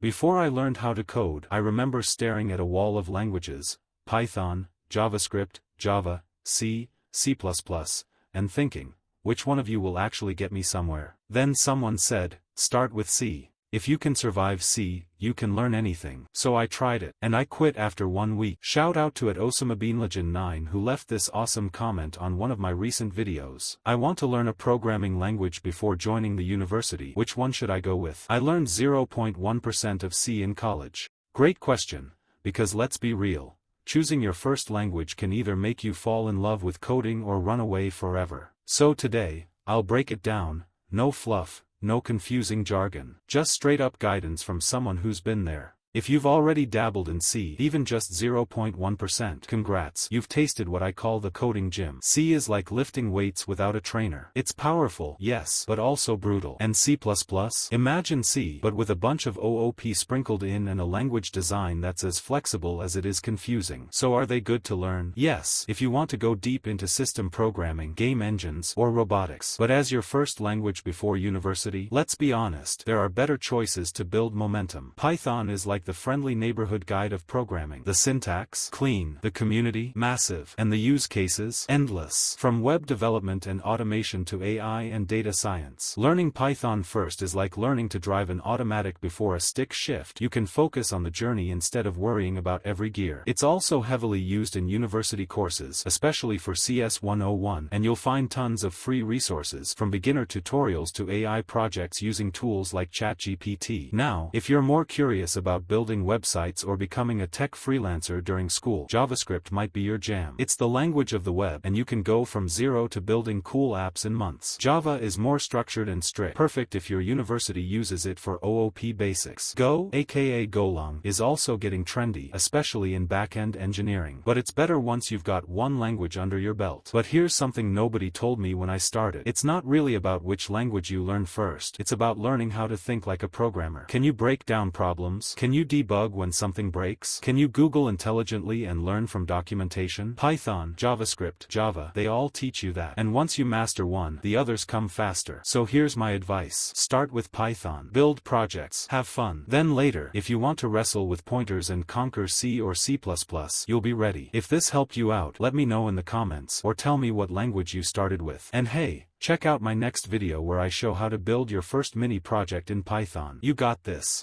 Before I learned how to code, I remember staring at a wall of languages, Python, JavaScript, Java, C, C++, and thinking, which one of you will actually get me somewhere? Then someone said, start with C. If you can survive C, you can learn anything. So I tried it, and I quit after 1 week. Shout out to @OsaMabinLegend9 who left this awesome comment on one of my recent videos. I want to learn a programming language before joining the university. Which one should I go with? I learned 0.1% of C in college. Great question, because let's be real, choosing your first language can either make you fall in love with coding or run away forever. So today, I'll break it down, no fluff, no confusing jargon. Just straight up guidance from someone who's been there. If you've already dabbled in C, even just 0.1%, congrats, you've tasted what I call the coding gym. C is like lifting weights without a trainer. It's powerful, yes, but also brutal. And C++? Imagine C, but with a bunch of OOP sprinkled in and a language design that's as flexible as it is confusing. So are they good to learn? Yes, if you want to go deep into system programming, game engines, or robotics. But as your first language before university, let's be honest, there are better choices to build momentum. Python is like the friendly neighborhood guide of programming. The syntax, clean. The community, massive. And the use cases, endless. From web development and automation to AI and data science. Learning Python first is like learning to drive an automatic before a stick shift. You can focus on the journey instead of worrying about every gear. It's also heavily used in university courses, especially for CS 101, and you'll find tons of free resources, from beginner tutorials to AI projects using tools like ChatGPT. Now, if you're more curious about building websites or becoming a tech freelancer during school, JavaScript might be your jam. It's the language of the web, and you can go from zero to building cool apps in months. Java is more structured and strict, perfect if your university uses it for OOP basics. Go, aka Golang, is also getting trendy, especially in back-end engineering. But it's better once you've got one language under your belt. But here's something nobody told me when I started. It's not really about which language you learn first. It's about learning how to think like a programmer. Can you break down problems? Can you debug when something breaks? Can you Google intelligently and learn from documentation? Python, JavaScript, Java, they all teach you that. And once you master one, the others come faster. So here's my advice. Start with Python. Build projects. Have fun. Then later, if you want to wrestle with pointers and conquer C or C++, you'll be ready. If this helped you out, let me know in the comments, or tell me what language you started with. And hey, check out my next video where I show how to build your first mini project in Python. You got this.